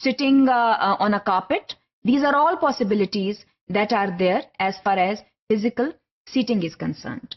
sitting on a carpet, these are all possibilities that are there as far as physical seating is concerned.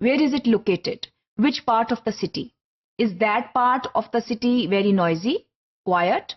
where is it located, which part of the city, is that part of the city very noisy, quiet,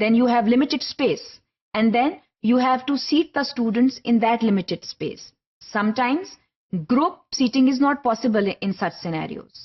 then you have limited space and then you have to seat the students in that limited space. Sometimes group seating is not possible in such scenarios.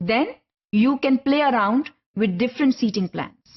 then you can play around with different seating plans.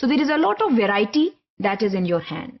So there is a lot of variety that is in your hand.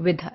with her.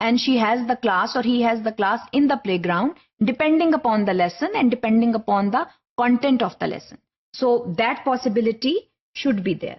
and she has the class or he has the class in the playground depending upon the lesson and depending upon the content of the lesson. So that possibility should be there.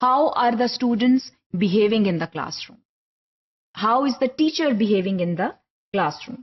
How are the students behaving in the classroom? How is the teacher behaving in the classroom?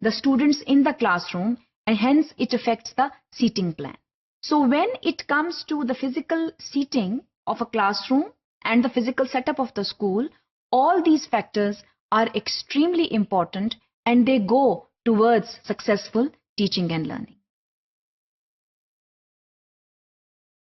the students in the classroom, and hence it affects the seating plan. So when it comes to the physical seating of a classroom and the physical setup of the school, all these factors are extremely important and they go towards successful teaching and learning.